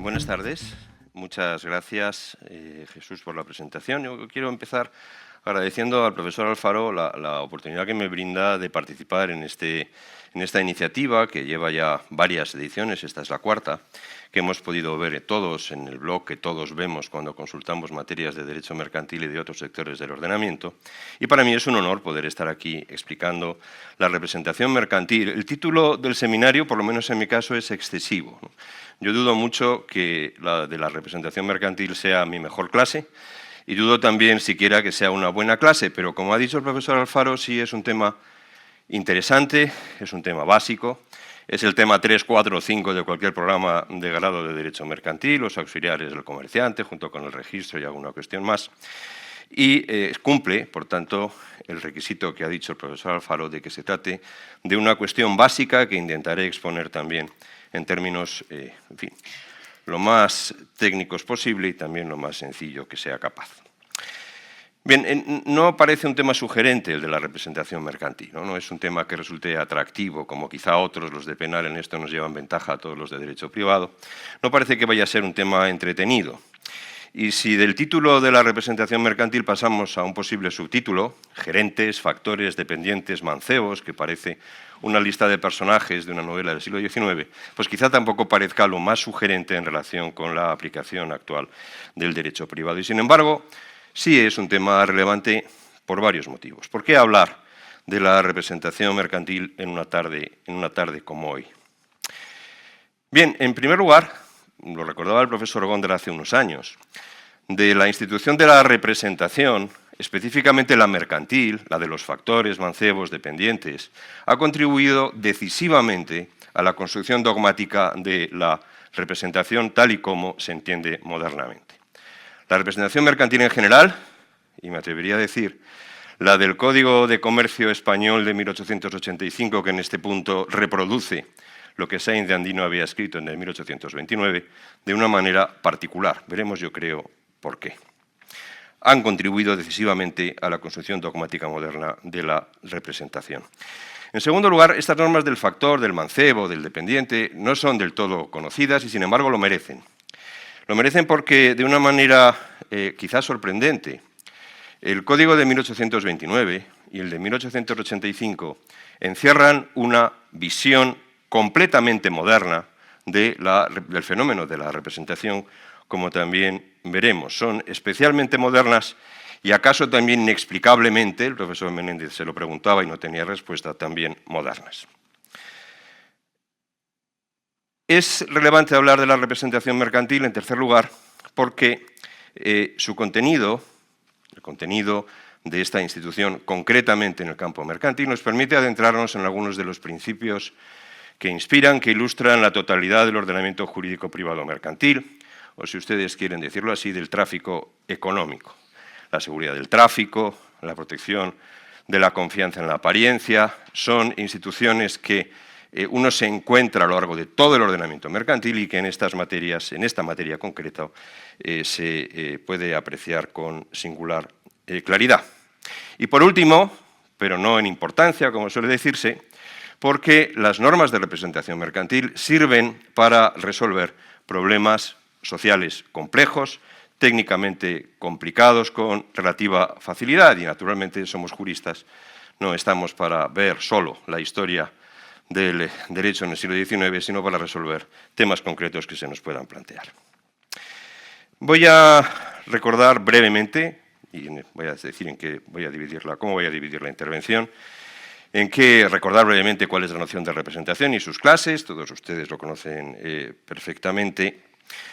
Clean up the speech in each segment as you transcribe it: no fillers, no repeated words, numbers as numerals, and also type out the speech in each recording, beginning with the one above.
Buenas tardes. Muchas gracias, Jesús, por la presentación. Yo quiero empezar agradeciendo al profesor Alfaro la oportunidad que me brinda de participar en esta iniciativa, que lleva ya varias ediciones, esta es la cuarta, que hemos podido ver todos en el blog, que todos vemos cuando consultamos materias de derecho mercantil y de otros sectores del ordenamiento. Y para mí es un honor poder estar aquí explicando la representación mercantil. El título del seminario, por lo menos en mi caso, es excesivo, ¿no? Yo dudo mucho que la de la representación mercantil sea mi mejor clase y dudo también siquiera que sea una buena clase, pero como ha dicho el profesor Alfaro, sí es un tema interesante, es un tema básico, es el tema 3, 4 o 5 de cualquier programa de grado de Derecho Mercantil, los auxiliares del comerciante, junto con el registro y alguna cuestión más, y cumple, por tanto, el requisito que ha dicho el profesor Alfaro de que se trate de una cuestión básica que intentaré exponer también en términos, en fin, lo más técnicos posible y también lo más sencillo que sea capaz. Bien, no parece un tema sugerente el de la representación mercantil, ¿no? No es un tema que resulte atractivo, como quizá otros, los de penal, en esto nos llevan ventaja a todos los de derecho privado. No parece que vaya a ser un tema entretenido. Y si del título de la representación mercantil pasamos a un posible subtítulo, gerentes, factores, dependientes, mancebos, que parece una lista de personajes de una novela del siglo XIX, pues quizá tampoco parezca lo más sugerente en relación con la aplicación actual del derecho privado. Y sin embargo, sí es un tema relevante por varios motivos. ¿Por qué hablar de la representación mercantil en una tarde como hoy? Bien, en primer lugar, lo recordaba el profesor Góndara hace unos años, de la institución de la representación, específicamente la mercantil, la de los factores, mancebos, dependientes, ha contribuido decisivamente a la construcción dogmática de la representación tal y como se entiende modernamente. La representación mercantil en general, y me atrevería a decir la del Código de Comercio Español de 1885, que en este punto reproduce lo que Sainz de Andino había escrito en el 1829, de una manera particular. Veremos, yo creo, por qué. Han contribuido decisivamente a la construcción dogmática moderna de la representación. En segundo lugar, estas normas del factor, del mancebo, del dependiente, no son del todo conocidas y, sin embargo, lo merecen. Lo merecen porque, de una manera quizás sorprendente, el Código de 1829 y el de 1885 encierran una visión completamente moderna del fenómeno de la representación, como también veremos. Son especialmente modernas y acaso también inexplicablemente, el profesor Menéndez se lo preguntaba y no tenía respuesta, también modernas. Es relevante hablar de la representación mercantil, en tercer lugar, porque su contenido, el contenido de esta institución, concretamente en el campo mercantil, nos permite adentrarnos en algunos de los principios que inspiran, que ilustran la totalidad del ordenamiento jurídico privado mercantil, o si ustedes quieren decirlo así, del tráfico económico. La seguridad del tráfico, la protección de la confianza en la apariencia, son instituciones que uno se encuentra a lo largo de todo el ordenamiento mercantil y que en estas materias, en esta materia concreta, se puede apreciar con singular claridad. Y por último, pero no en importancia, como suele decirse, porque las normas de representación mercantil sirven para resolver problemas sociales complejos, técnicamente complicados, con relativa facilidad, y naturalmente somos juristas, no estamos para ver solo la historia del derecho en el siglo XIX, sino para resolver temas concretos que se nos puedan plantear. Voy a recordar brevemente, y voy a decir en qué voy a dividirla, cómo voy a dividir la intervención, en que recordar brevemente cuál es la noción de representación y sus clases, todos ustedes lo conocen perfectamente.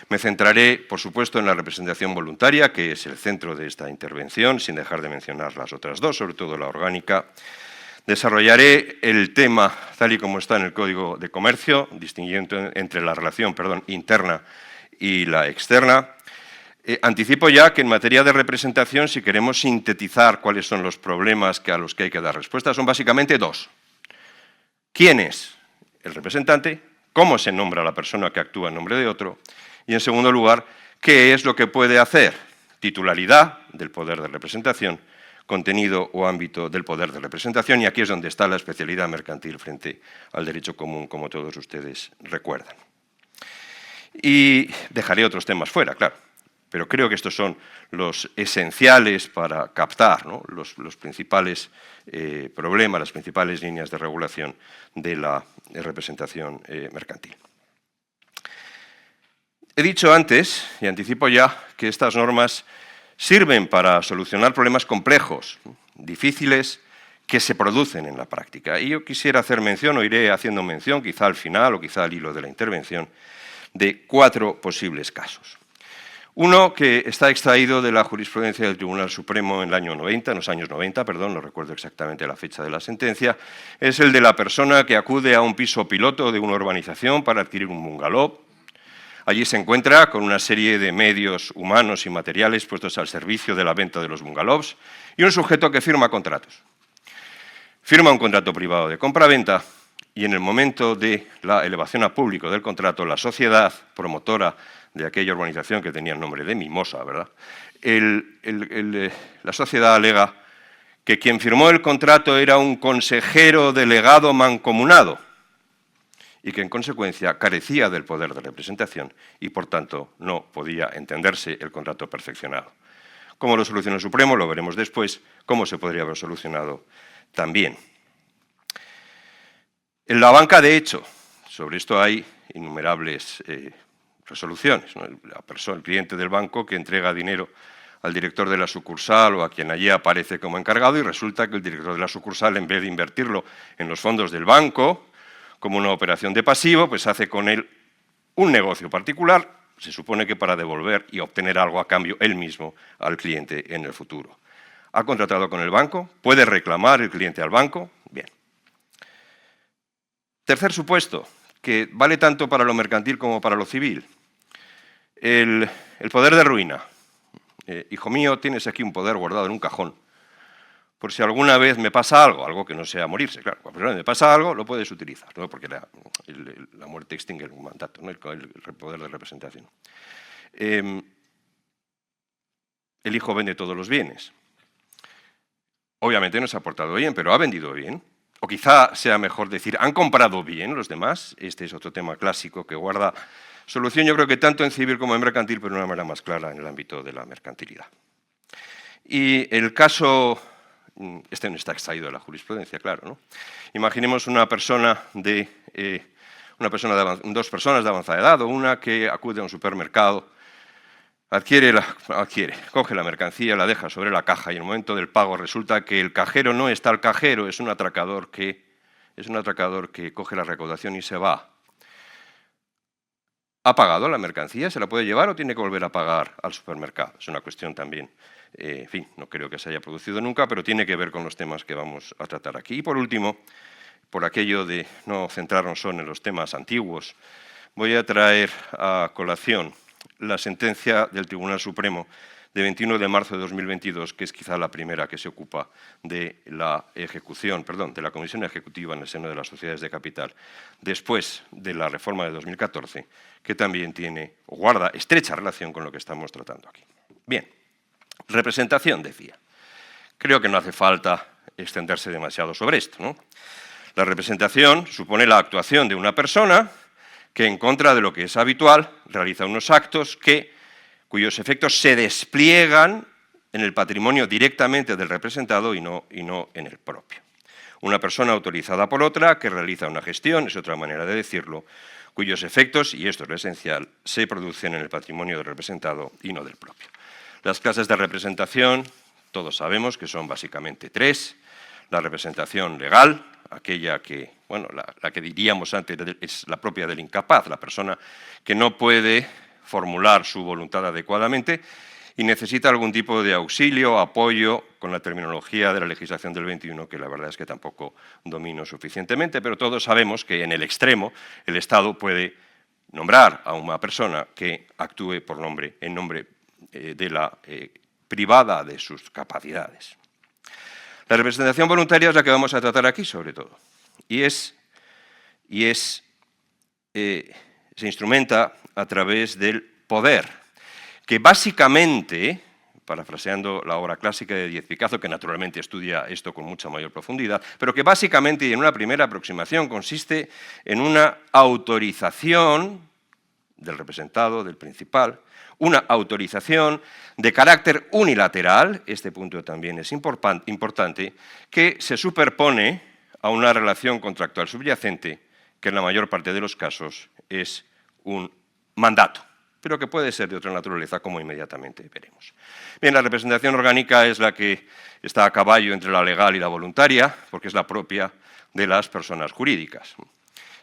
Me centraré, por supuesto, en la representación voluntaria, que es el centro de esta intervención, sin dejar de mencionar las otras dos, sobre todo la orgánica. Desarrollaré el tema tal y como está en el Código de Comercio, distinguiendo entre la relación interna y la externa. Anticipo ya que en materia de representación, si queremos sintetizar cuáles son los problemas a los que hay que dar respuesta, son básicamente dos. ¿Quién es el representante? ¿Cómo se nombra a la persona que actúa en nombre de otro? Y en segundo lugar, ¿qué es lo que puede hacer? Titularidad del poder de representación, contenido o ámbito del poder de representación, y aquí es donde está la especialidad mercantil frente al derecho común, como todos ustedes recuerdan. Y dejaré otros temas fuera, claro, pero creo que estos son los esenciales para captar, ¿no?, los principales problemas, las principales líneas de regulación de la representación mercantil. He dicho antes, y anticipo ya, que estas normas sirven para solucionar problemas complejos, difíciles, que se producen en la práctica. Y yo quisiera hacer mención, o iré haciendo mención, quizá al final o quizá al hilo de la intervención, de 4 posibles casos. Uno que está extraído de la jurisprudencia del Tribunal Supremo en el año 90, en los años 90, perdón, no recuerdo exactamente la fecha de la sentencia, es el de la persona que acude a un piso piloto de una urbanización para adquirir un bungalow. Allí se encuentra con una serie de medios humanos y materiales puestos al servicio de la venta de los bungalows y un sujeto que firma contratos. Firma un contrato privado de compraventa y en el momento de la elevación a público del contrato, la sociedad promotora de aquella urbanización que tenía el nombre de Mimosa, ¿verdad?, la sociedad alega que quien firmó el contrato era un consejero delegado mancomunado y que en consecuencia carecía del poder de representación y por tanto no podía entenderse el contrato perfeccionado. ¿Cómo lo solucionó el Supremo? Lo veremos después. ¿Cómo se podría haber solucionado también? En la banca, de hecho, sobre esto hay innumerables resoluciones, ¿no? El cliente del banco que entrega dinero al director de la sucursal o a quien allí aparece como encargado y resulta que el director de la sucursal, en vez de invertirlo en los fondos del banco como una operación de pasivo, pues hace con él un negocio particular, se supone que para devolver y obtener algo a cambio él mismo al cliente en el futuro. ¿Ha contratado con el banco? ¿Puede reclamar el cliente al banco? Bien. Tercer supuesto, que vale tanto para lo mercantil como para lo civil. El poder de ruina. Hijo mío, tienes aquí un poder guardado en un cajón. Por si alguna vez me pasa algo, algo que no sea morirse, claro, cuando me pasa algo, lo puedes utilizar, ¿no?, porque la muerte extingue el mandato, ¿no?, el poder de representación. El hijo vende todos los bienes. Obviamente no se ha portado bien, pero ha vendido bien. O quizá sea mejor decir, ¿han comprado bien los demás? Este es otro tema clásico que guarda solución, yo creo que tanto en civil como en mercantil, pero de una manera más clara en el ámbito de la mercantilidad. Y el caso... Este no está extraído de la jurisprudencia, claro, ¿no? Imaginemos dos personas de avanzada edad o una que acude a un supermercado, coge la mercancía, la deja sobre la caja y en el momento del pago resulta que el cajero no está el cajero, es un atracador que coge la recaudación y se va. ¿Ha pagado la mercancía? ¿Se la puede llevar o tiene que volver a pagar al supermercado? Es una cuestión también, en fin, no creo que se haya producido nunca, pero tiene que ver con los temas que vamos a tratar aquí. Y por último, por aquello de no centrarnos solo en los temas antiguos, voy a traer a colación la sentencia del Tribunal Supremo de 21 de marzo de 2022, que es quizá la primera que se ocupa de la ejecución, de la comisión ejecutiva en el seno de las sociedades de capital, después de la reforma de 2014, que también tiene o guarda estrecha relación con lo que estamos tratando aquí. Bien, representación, decía. Creo que no hace falta extenderse demasiado sobre esto, ¿no? La representación supone la actuación de una persona que, en contra de lo que es habitual, realiza unos actos cuyos efectos se despliegan en el patrimonio directamente del representado y no en el propio. Una persona autorizada por otra que realiza una gestión, es otra manera de decirlo, cuyos efectos, y esto es lo esencial, se producen en el patrimonio del representado y no del propio. Las clases de representación, todos sabemos que son básicamente 3. La representación legal, aquella que, la que diríamos antes es la propia del incapaz, la persona que no puede formular su voluntad adecuadamente y necesita algún tipo de auxilio, apoyo, con la terminología de la legislación del 21, que la verdad es que tampoco domino suficientemente, pero todos sabemos que en el extremo el Estado puede nombrar a una persona que actúe en nombre de la privada de sus capacidades. La representación voluntaria es la que vamos a tratar aquí, sobre todo, se instrumenta a través del poder, que básicamente, parafraseando la obra clásica de Díez Picazo, que naturalmente estudia esto con mucha mayor profundidad, pero que básicamente, y en una primera aproximación, consiste en una autorización del representado, del principal, una autorización de carácter unilateral, este punto también es importante, que se superpone a una relación contractual subyacente, que en la mayor parte de los casos es un mandato, pero que puede ser de otra naturaleza, como inmediatamente veremos. Bien, la representación orgánica es la que está a caballo entre la legal y la voluntaria, porque es la propia de las personas jurídicas.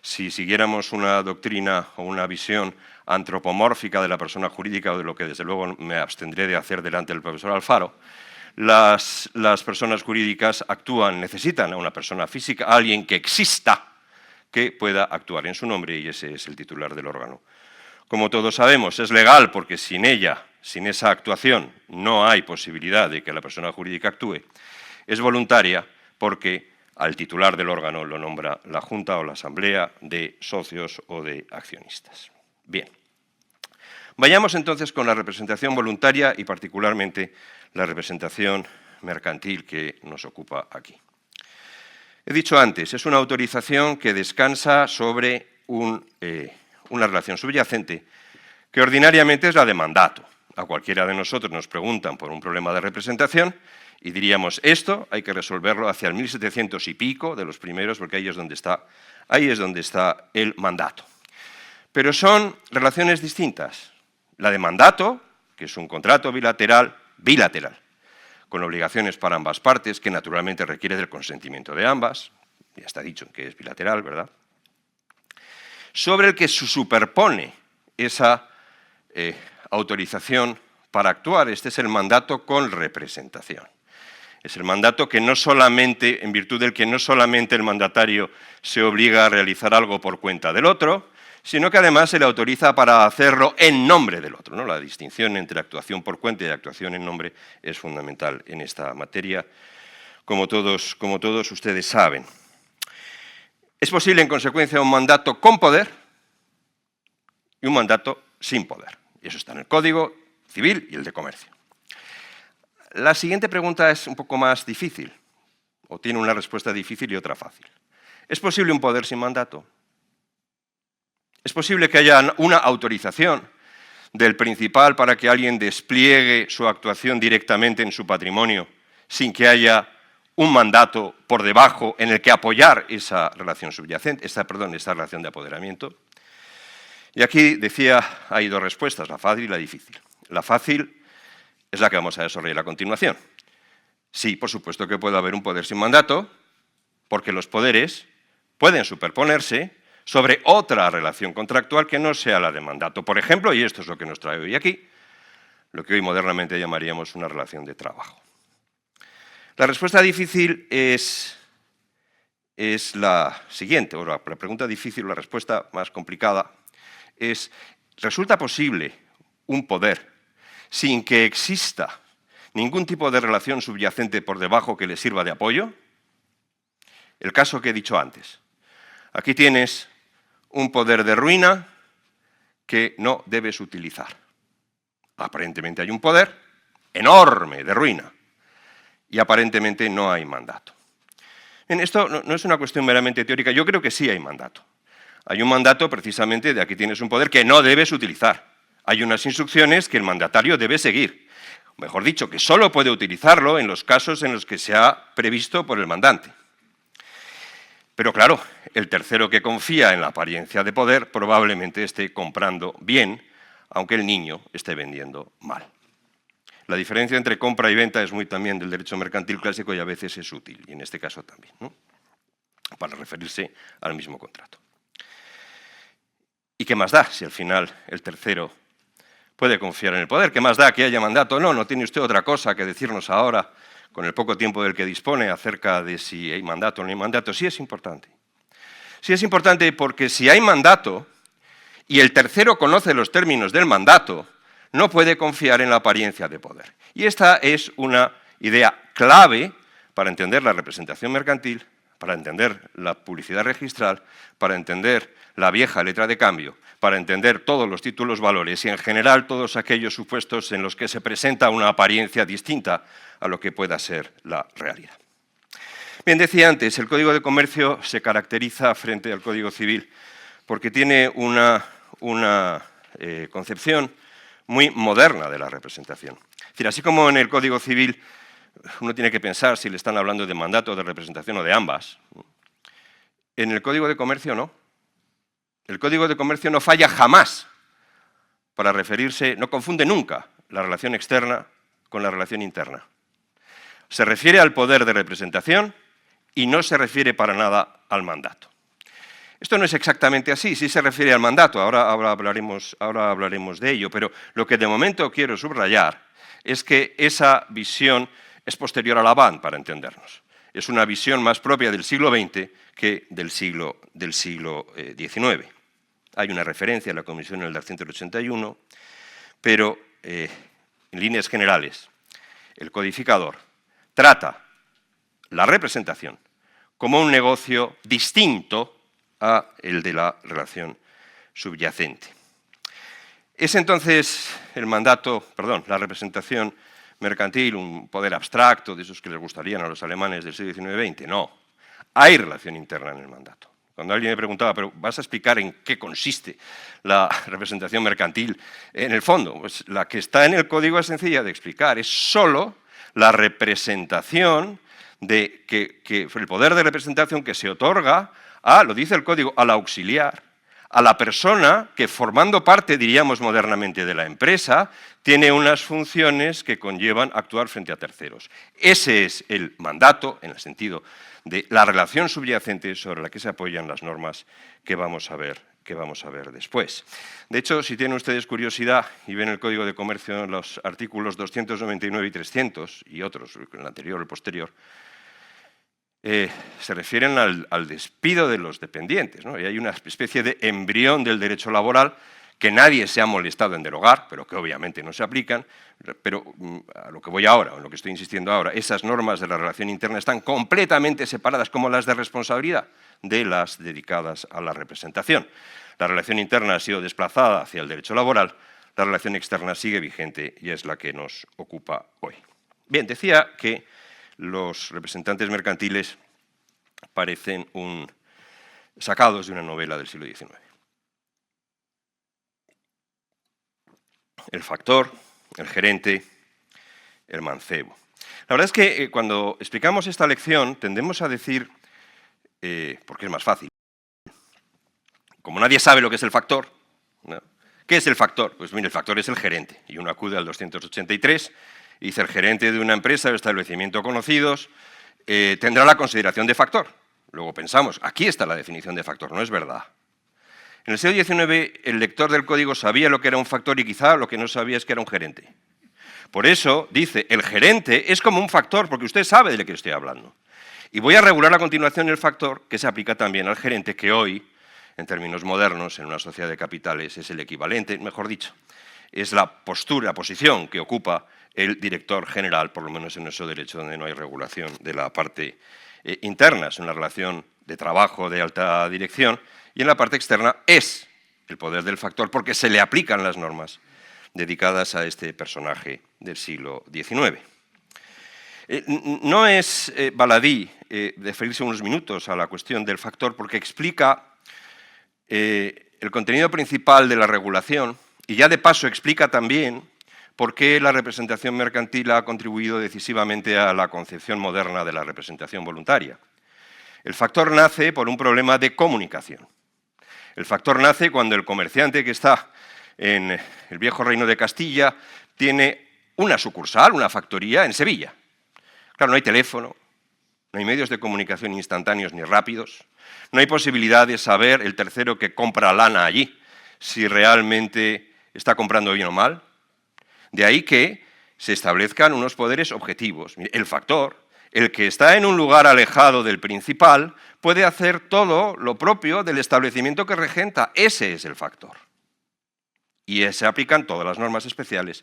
Si siguiéramos una doctrina o una visión antropomórfica de la persona jurídica, o de lo que desde luego me abstendré de hacer delante del profesor Alfaro, las personas jurídicas necesitan a una persona física, a alguien que exista, que pueda actuar en su nombre, y ese es el titular del órgano. Como todos sabemos, es legal porque sin ella, sin esa actuación, no hay posibilidad de que la persona jurídica actúe. Es voluntaria porque al titular del órgano lo nombra la Junta o la Asamblea de socios o de accionistas. Bien. Vayamos entonces con la representación voluntaria y particularmente la representación mercantil que nos ocupa aquí. He dicho antes, es una autorización que descansa sobre una relación subyacente que ordinariamente es la de mandato. A cualquiera de nosotros nos preguntan por un problema de representación y diríamos, esto hay que resolverlo hacia el 1700 y pico de los primeros, porque ahí es donde está el mandato. Pero son relaciones distintas. La de mandato, que es un contrato bilateral, con obligaciones para ambas partes, que naturalmente requiere del consentimiento de ambas, ya está dicho que es bilateral, ¿verdad?, sobre el que se superpone esa autorización para actuar. Este es el mandato con representación. Es el mandato que no solamente, en virtud del que no solamente el mandatario se obliga a realizar algo por cuenta del otro, sino que además se le autoriza para hacerlo en nombre del otro, ¿no? La distinción entre actuación por cuenta y actuación en nombre es fundamental en esta materia, como todos ustedes saben. Es posible, en consecuencia, un mandato con poder y un mandato sin poder. Y eso está en el Código Civil y el de Comercio. La siguiente pregunta es un poco más difícil, o tiene una respuesta difícil y otra fácil. ¿Es posible un poder sin mandato? ¿Es posible que haya una autorización del principal para que alguien despliegue su actuación directamente en su patrimonio sin que haya un mandato por debajo en el que apoyar esa relación subyacente, esta relación de apoderamiento? Y aquí decía, hay dos respuestas, la fácil y la difícil. La fácil es la que vamos a desarrollar a continuación. Sí, por supuesto que puede haber un poder sin mandato, porque los poderes pueden superponerse sobre otra relación contractual que no sea la de mandato. Por ejemplo, y esto es lo que nos trae hoy aquí, lo que hoy modernamente llamaríamos una relación de trabajo. La respuesta difícil es la siguiente, o la pregunta difícil, la respuesta más complicada, es, ¿resulta posible un poder sin que exista ningún tipo de relación subyacente por debajo que le sirva de apoyo? El caso que he dicho antes. Aquí tienes un poder de ruina que no debes utilizar. Aparentemente hay un poder enorme de ruina y aparentemente no hay mandato. Bien, esto no es una cuestión meramente teórica, yo creo que sí hay mandato. Hay un mandato precisamente de aquí tienes un poder que no debes utilizar. Hay unas instrucciones que el mandatario debe seguir. Mejor dicho, que solo puede utilizarlo en los casos en los que se ha previsto por el mandante. Pero claro, el tercero que confía en la apariencia de poder probablemente esté comprando bien, aunque el niño esté vendiendo mal. La diferencia entre compra y venta es muy también del derecho mercantil clásico y a veces es útil, y en este caso también, ¿no?, para referirse al mismo contrato. ¿Y qué más da si al final el tercero puede confiar en el poder? ¿Qué más da que haya mandato? No tiene usted otra cosa que decirnos ahora, con el poco tiempo del que dispone, acerca de si hay mandato o no hay mandato. Sí es importante. Sí es importante porque si hay mandato y el tercero conoce los términos del mandato, no puede confiar en la apariencia de poder. Y esta es una idea clave para entender la representación mercantil, para entender la publicidad registral, para entender la vieja letra de cambio, para entender todos los títulos valores y en general todos aquellos supuestos en los que se presenta una apariencia distinta a lo que pueda ser la realidad. Bien, decía antes, el Código de Comercio se caracteriza frente al Código Civil porque tiene una concepción muy moderna de la representación. Es decir, así como en el Código Civil uno tiene que pensar si le están hablando de mandato, de representación o de ambas, en el Código de Comercio no. El Código de Comercio no falla jamás para referirse, no confunde nunca la relación externa con la relación interna. Se refiere al poder de representación y no se refiere para nada al mandato. Esto no es exactamente así, sí se refiere al mandato, ahora hablaremos de ello, pero lo que de momento quiero subrayar es que esa visión es posterior a la BAN, para entendernos. Es una visión más propia del siglo XX que del siglo XIX. Hay una referencia a la Comisión en el 181, pero en líneas generales, el codificador trata la representación como un negocio distinto a el de la relación subyacente. ¿Es entonces la representación mercantil un poder abstracto de esos que les gustarían a los alemanes del siglo XIX-XX? No, hay relación interna en el mandato. Cuando alguien me preguntaba, ¿pero vas a explicar en qué consiste la representación mercantil? En el fondo, pues la que está en el código es sencilla de explicar, es solo la representación de el poder de representación que se otorga a, lo dice el código, al auxiliar, a la persona que, formando parte, diríamos modernamente, de la empresa, tiene unas funciones que conllevan actuar frente a terceros. Ese es el mandato, en el sentido de la relación subyacente sobre la que se apoyan las normas que vamos a ver después. De hecho, si tienen ustedes curiosidad y ven el Código de Comercio en los artículos 299 y 300 y otros, el anterior, el posterior, se refieren al despido de los dependientes, ¿no? Y hay una especie de embrión del derecho laboral que nadie se ha molestado en derogar, pero que obviamente no se aplican, pero a lo que voy ahora, en lo que estoy insistiendo ahora, esas normas de la relación interna están completamente separadas, como las de responsabilidad, de las dedicadas a la representación. La relación interna ha sido desplazada hacia el derecho laboral, la relación externa sigue vigente y es la que nos ocupa hoy. Bien, decía que los representantes mercantiles parecen sacados de una novela del siglo XIX. El factor, el gerente, el mancebo. La verdad es que cuando explicamos esta lección tendemos a decir, porque es más fácil, como nadie sabe lo que es el factor, ¿no? ¿Qué es el factor? Pues mire, el factor es el gerente, y uno acude al 283 y dice el gerente de una empresa o establecimiento conocidos tendrá la consideración de factor. Luego pensamos, aquí está la definición de factor, no es verdad. En el siglo XIX el lector del código sabía lo que era un factor y quizá lo que no sabía es que era un gerente. Por eso dice, el gerente es como un factor, porque usted sabe de lo que estoy hablando. Y voy a regular a continuación el factor que se aplica también al gerente, que hoy, en términos modernos, en una sociedad de capitales, es el equivalente, mejor dicho, es la posición que ocupa el director general, por lo menos en nuestro derecho, donde no hay regulación de la parte interna, es una relación de trabajo de alta dirección, y en la parte externa es el poder del factor, porque se le aplican las normas dedicadas a este personaje del siglo XIX. No es baladí referirse unos minutos a la cuestión del factor, porque explica el contenido principal de la regulación, y ya de paso explica también por qué la representación mercantil ha contribuido decisivamente a la concepción moderna de la representación voluntaria. El factor nace por un problema de comunicación. El factor nace cuando el comerciante que está en el viejo reino de Castilla tiene una sucursal, una factoría en Sevilla. Claro, no hay teléfono, no hay medios de comunicación instantáneos ni rápidos, no hay posibilidad de saber el tercero que compra lana allí si realmente está comprando bien o mal. De ahí que se establezcan unos poderes objetivos. El factor, el que está en un lugar alejado del principal, puede hacer todo lo propio del establecimiento que regenta. Ese es el factor. Y se aplican todas las normas especiales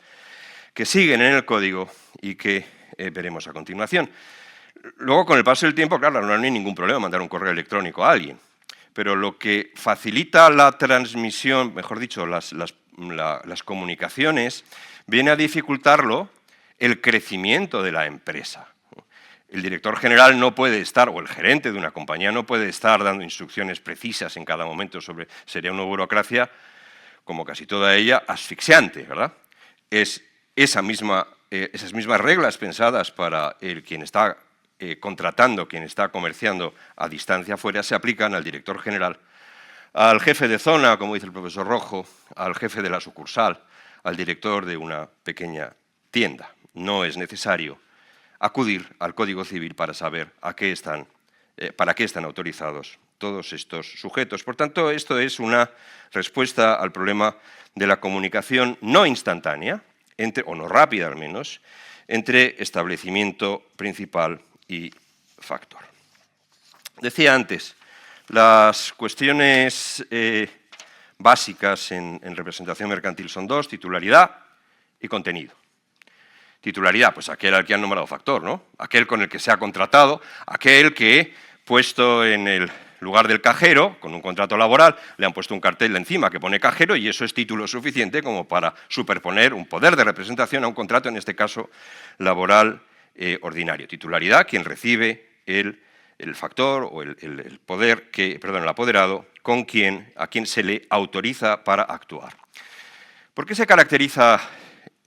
que siguen en el código y que veremos a continuación. Luego, con el paso del tiempo, claro, no hay ningún problema mandar un correo electrónico a alguien, pero lo que facilita la transmisión, mejor dicho, las comunicaciones, viene a dificultarlo el crecimiento de la empresa. El director general no puede estar, o el gerente de una compañía no puede estar dando instrucciones precisas en cada momento sería una burocracia como casi toda ella, asfixiante, ¿verdad? Esas mismas reglas pensadas para quien está contratando, quien está comerciando a distancia fuera, se aplican al director general, al jefe de zona, como dice el profesor Rojo, al jefe de la sucursal, al director de una pequeña tienda. No es necesario acudir al Código Civil para saber para qué están autorizados todos estos sujetos. Por tanto, esto es una respuesta al problema de la comunicación no instantánea, o no rápida al menos, entre establecimiento principal y factor. Decía antes, las cuestiones básicas en representación mercantil son dos: titularidad y contenido. Titularidad, pues aquel al que han nombrado factor, ¿no? Aquel con el que se ha contratado, aquel que, puesto en el lugar del cajero, con un contrato laboral, le han puesto un cartel encima que pone cajero, y eso es título suficiente como para superponer un poder de representación a un contrato, en este caso laboral ordinario. Titularidad, quien recibe el factor o el poder, el apoderado, a quien se le autoriza para actuar. ¿Por qué se caracteriza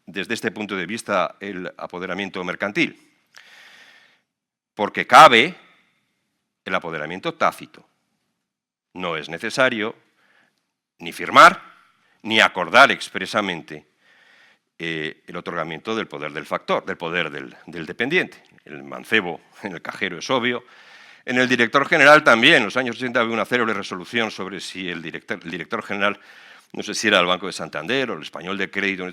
desde este punto de vista el apoderamiento mercantil? Porque cabe el apoderamiento tácito. No es necesario ni firmar ni acordar expresamente el otorgamiento del poder del factor, del poder del dependiente. El mancebo en el cajero es obvio. En el director general también. En los años 80 había una célebre resolución sobre si el director general, no sé si era el Banco de Santander o el Español de Crédito,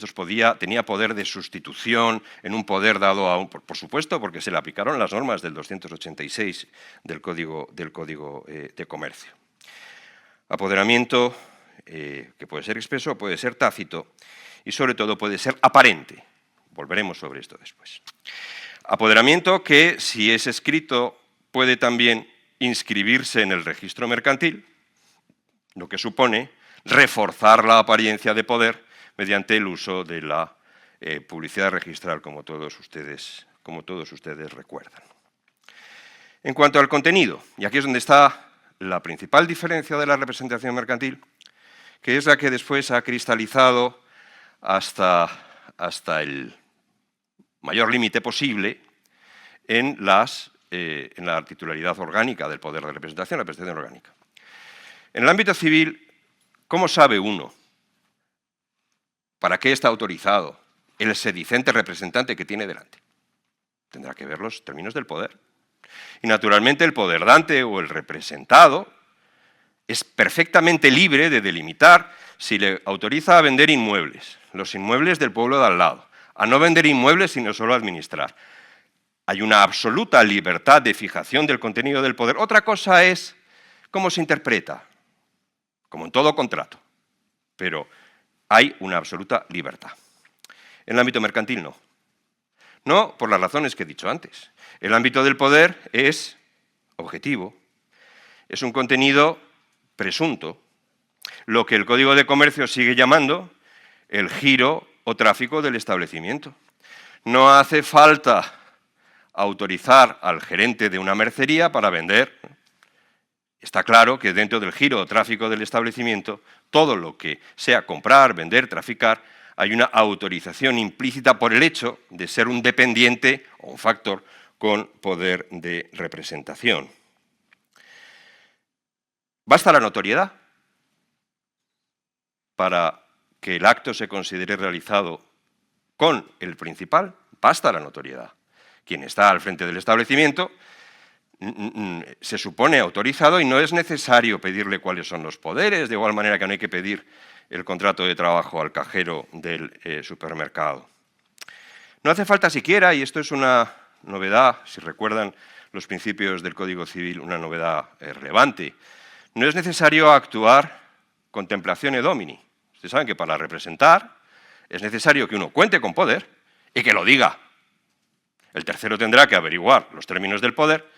tenía poder de sustitución en un poder dado a por supuesto, porque se le aplicaron las normas del 286 del Código de Comercio. Apoderamiento que puede ser expreso, puede ser tácito y sobre todo puede ser aparente. Volveremos sobre esto después. Apoderamiento que, si es escrito, puede también inscribirse en el registro mercantil, lo que supone reforzar la apariencia de poder mediante el uso de la publicidad registral, como todos ustedes recuerdan. En cuanto al contenido, y aquí es donde está la principal diferencia de la representación mercantil, que es la que después ha cristalizado hasta el mayor límite posible en la titularidad orgánica del poder de representación, la representación orgánica. En el ámbito civil, ¿cómo sabe uno para qué está autorizado el sedicente representante que tiene delante? Tendrá que ver los términos del poder. Y naturalmente el poderdante o el representado es perfectamente libre de delimitar si le autoriza a vender inmuebles, los inmuebles del pueblo de al lado, a no vender inmuebles sino solo a administrar. Hay una absoluta libertad de fijación del contenido del poder. Otra cosa es cómo se interpreta, como en todo contrato, pero hay una absoluta libertad. En el ámbito mercantil no. No por las razones que he dicho antes. El ámbito del poder es objetivo, es un contenido presunto, lo que el Código de Comercio sigue llamando el giro o tráfico del establecimiento. No hace falta autorizar al gerente de una mercería para vender. Está claro que dentro del giro o tráfico del establecimiento, todo lo que sea comprar, vender, traficar, hay una autorización implícita por el hecho de ser un dependiente o un factor con poder de representación. ¿Basta la notoriedad para que el acto se considere realizado con el principal? Basta la notoriedad. Quien está al frente del establecimiento se supone autorizado y no es necesario pedirle cuáles son los poderes, de igual manera que no hay que pedir el contrato de trabajo al cajero del supermercado. No hace falta siquiera, y esto es una novedad, si recuerdan los principios del Código Civil, una novedad relevante, no es necesario actuar contemplazione domini. Ustedes saben que para representar es necesario que uno cuente con poder y que lo diga. El tercero tendrá que averiguar los términos del poder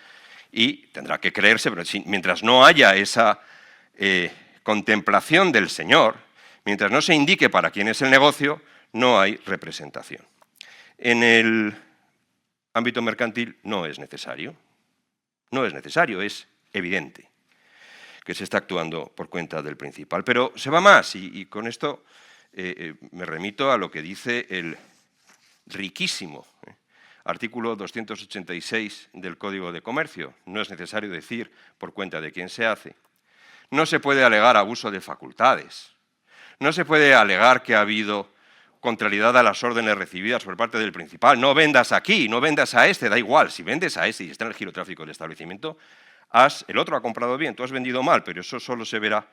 y tendrá que creerse, pero mientras no haya esa contemplación del señor, mientras no se indique para quién es el negocio, no hay representación. En el ámbito mercantil no es necesario. No es necesario, es evidente. que se está actuando por cuenta del principal. Pero se va más, y con esto me remito a lo que dice el riquísimo artículo 286 del Código de Comercio. No es necesario decir por cuenta de quién se hace. No se puede alegar abuso de facultades. No se puede alegar que ha habido contrariedad a las órdenes recibidas por parte del principal. No vendas aquí, no vendas a este, da igual. Si vendes a este y está en el girotráfico del establecimiento, el otro ha comprado bien, tú has vendido mal, pero eso solo se verá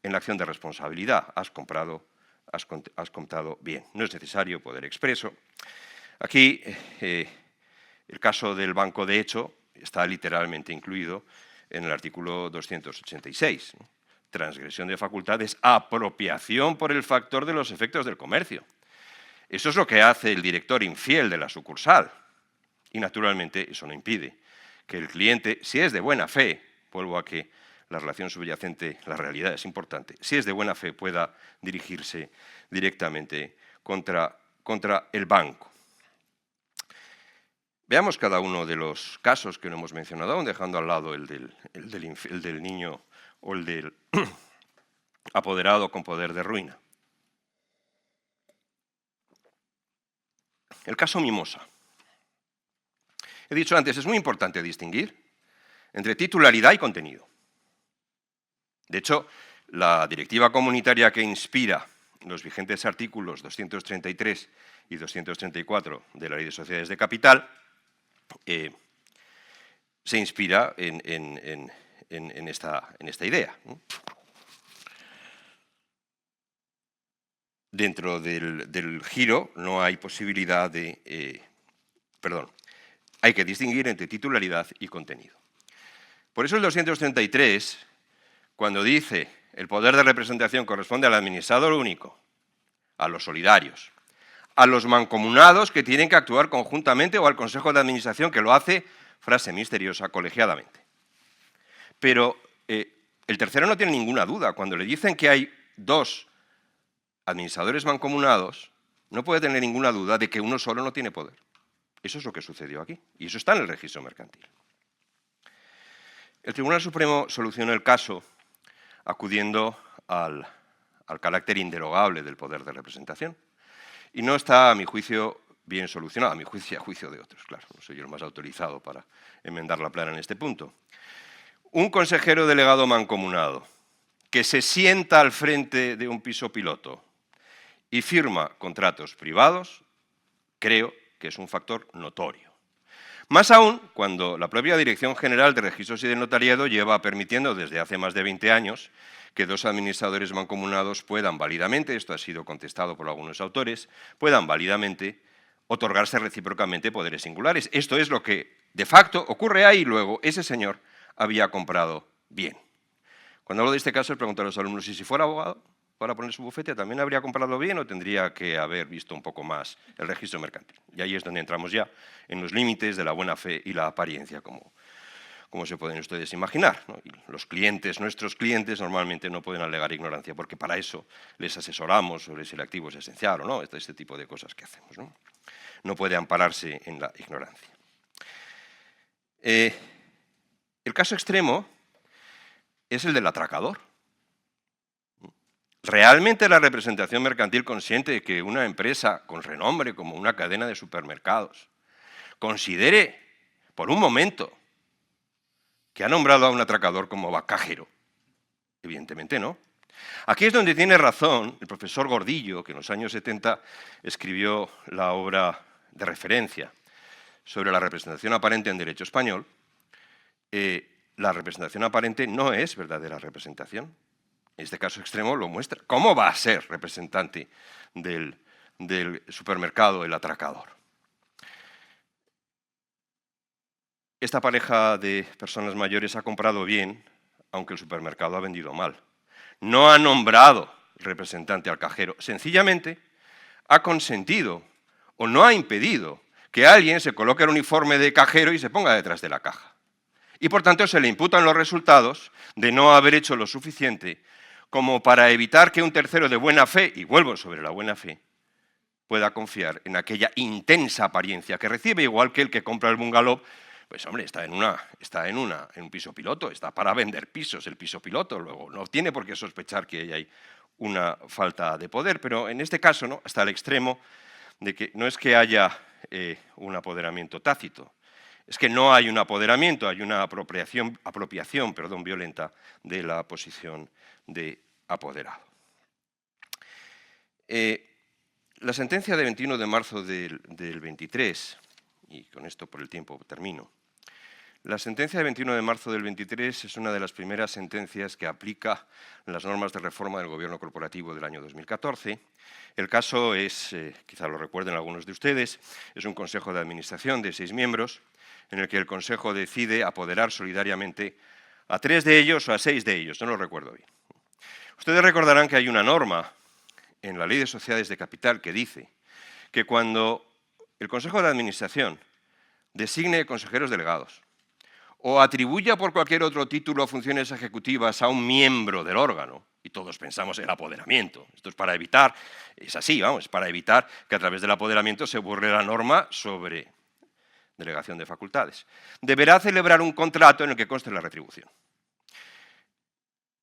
en la acción de responsabilidad. Has contado bien. No es necesario poder expreso. Aquí, el caso del banco de hecho está literalmente incluido en el artículo 286. Transgresión de facultades, apropiación por el factor de los efectos del comercio. Eso es lo que hace el director infiel de la sucursal. Y, naturalmente, eso no impide que el cliente, si es de buena fe, vuelvo a que la relación subyacente, la realidad es importante, si es de buena fe, pueda dirigirse directamente contra el banco. Veamos cada uno de los casos que no hemos mencionado, aún dejando al lado el del niño o el del apoderado con poder de ruina. El caso Mimosa. He dicho antes, es muy importante distinguir entre titularidad y contenido. De hecho, la directiva comunitaria que inspira los vigentes artículos 233 y 234 de la Ley de Sociedades de Capital se inspira en esta idea. Dentro del giro no hay posibilidad de... hay que distinguir entre titularidad y contenido. Por eso el 233, cuando dice el poder de representación corresponde al administrador único, a los solidarios, a los mancomunados que tienen que actuar conjuntamente o al Consejo de Administración que lo hace, frase misteriosa, colegiadamente. Pero el tercero no tiene ninguna duda. Cuando le dicen que hay dos administradores mancomunados, no puede tener ninguna duda de que uno solo no tiene poder. Eso es lo que sucedió aquí, y eso está en el registro mercantil. El Tribunal Supremo solucionó el caso acudiendo al carácter inderogable del poder de representación. Y no está, a mi juicio, bien solucionado, a mi juicio y a juicio de otros, claro. No soy yo el más autorizado para enmendar la plana en este punto. Un consejero delegado mancomunado que se sienta al frente de un piso piloto y firma contratos privados, creo que es un factor notorio. Más aún cuando la propia Dirección General de Registros y de Notariado lleva permitiendo desde hace más de 20 años que dos administradores mancomunados puedan válidamente, esto ha sido contestado por algunos autores, puedan válidamente otorgarse recíprocamente poderes singulares. Esto es lo que de facto ocurre ahí. Luego ese señor había comprado bien. Cuando hablo de este caso, les pregunto a los alumnos, ¿y si fuera abogado para poner su bufete, también habría comprado bien o tendría que haber visto un poco más el registro mercantil? Y ahí es donde entramos ya en los límites de la buena fe y la apariencia, como se pueden ustedes imaginar, ¿no? Y los clientes, nuestros clientes, normalmente no pueden alegar ignorancia, porque para eso les asesoramos sobre si el activo es esencial o no, este tipo de cosas que hacemos, ¿no? No puede ampararse en la ignorancia. El caso extremo es el del atracador. ¿Realmente la representación mercantil consiente de que una empresa con renombre como una cadena de supermercados considere por un momento que ha nombrado a un atracador como cajero? Evidentemente no. Aquí es donde tiene razón el profesor Gordillo, que en los años 70 escribió la obra de referencia sobre la representación aparente en derecho español. La representación aparente no es verdadera representación. Este caso extremo lo muestra. ¿Cómo va a ser representante del supermercado el atracador? Esta pareja de personas mayores ha comprado bien, aunque el supermercado ha vendido mal. No ha nombrado representante al cajero. Sencillamente ha consentido o no ha impedido que alguien se coloque el uniforme de cajero y se ponga detrás de la caja. Y por tanto se le imputan los resultados de no haber hecho lo suficiente como para evitar que un tercero de buena fe, y vuelvo sobre la buena fe, pueda confiar en aquella intensa apariencia que recibe, igual que el que compra el bungalow, Pues hombre, está en un piso piloto, está para vender pisos el piso piloto, luego no tiene por qué sospechar que hay una falta de poder, pero en este caso, ¿no?, hasta el extremo de que no es que haya un apoderamiento tácito, es que no hay un apoderamiento, hay una apropiación violenta de la posición de apoderado. La sentencia de 21 de marzo del 23, y con esto por el tiempo termino, la sentencia de 21 de marzo del 23 es una de las primeras sentencias que aplica las normas de reforma del gobierno corporativo del año 2014. El caso es, quizá lo recuerden algunos de ustedes, es un consejo de administración de 6 miembros en el que el consejo decide apoderar solidariamente a 3 de ellos o a 6 de ellos, no lo recuerdo bien. Ustedes recordarán que hay una norma en la Ley de Sociedades de Capital que dice que cuando el consejo de administración designe consejeros delegados o atribuya por cualquier otro título funciones ejecutivas a un miembro del órgano, y todos pensamos en el apoderamiento, esto es para evitar, es así, vamos, es para evitar que a través del apoderamiento se burle la norma sobre delegación de facultades, deberá celebrar un contrato en el que conste la retribución.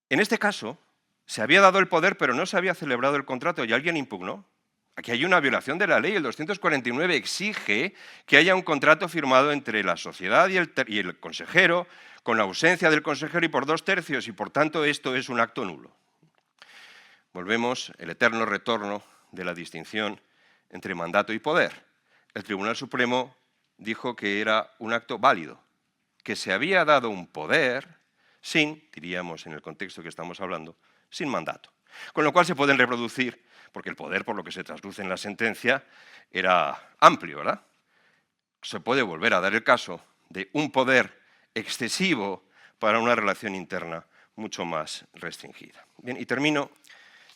En este caso, se había dado el poder, pero no se había celebrado el contrato y alguien impugnó. Aquí hay una violación de la ley. El 249 exige que haya un contrato firmado entre la sociedad y el consejero, con la ausencia del consejero y por 2/3, y por tanto esto es un acto nulo. Volvemos al eterno retorno de la distinción entre mandato y poder. El Tribunal Supremo dijo que era un acto válido, que se había dado un poder sin, diríamos en el contexto que estamos hablando, sin mandato. Con lo cual se pueden reproducir, porque el poder, por lo que se trasluce en la sentencia, era amplio, ¿verdad? Se puede volver a dar el caso de un poder excesivo para una relación interna mucho más restringida. Bien, y termino.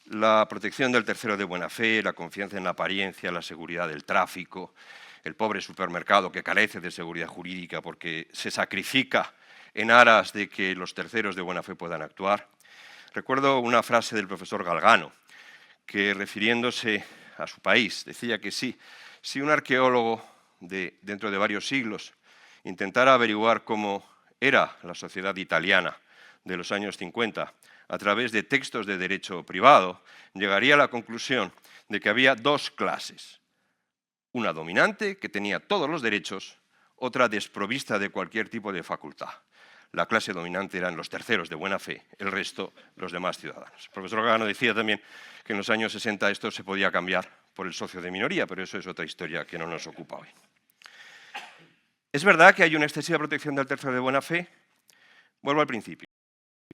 La protección del tercero de buena fe, la confianza en la apariencia, la seguridad del tráfico, el pobre supermercado que carece de seguridad jurídica porque se sacrifica en aras de que los terceros de buena fe puedan actuar. Recuerdo una frase del profesor Galgano, que refiriéndose a su país decía que si un arqueólogo dentro de varios siglos intentara averiguar cómo era la sociedad italiana de los años 50 a través de textos de derecho privado, llegaría a la conclusión de que había 2 clases. Una dominante, que tenía todos los derechos, otra desprovista de cualquier tipo de facultad. La clase dominante eran los terceros de buena fe, el resto los demás ciudadanos. El profesor Galgano decía también que en los años 60 esto se podía cambiar por el socio de minoría, pero eso es otra historia que no nos ocupa hoy. ¿Es verdad que hay una excesiva protección del tercero de buena fe? Vuelvo al principio.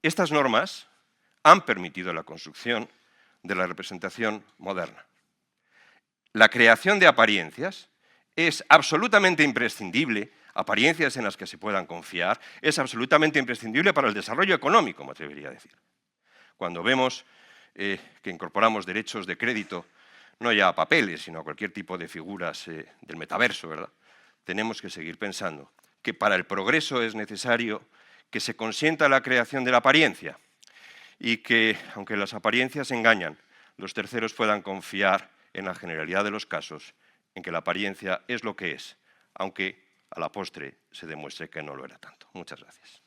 Estas normas han permitido la construcción de la representación moderna. La creación de apariencias es absolutamente imprescindible, apariencias en las que se puedan confiar, es absolutamente imprescindible para el desarrollo económico, me atrevería a decir. Cuando vemos que incorporamos derechos de crédito, no ya a papeles, sino a cualquier tipo de figuras del metaverso, ¿verdad?, tenemos que seguir pensando que para el progreso es necesario que se consienta la creación de la apariencia, y que, aunque las apariencias engañan, los terceros puedan confiar en la generalidad de los casos, en que la apariencia es lo que es, aunque a la postre se demuestre que no lo era tanto. Muchas gracias.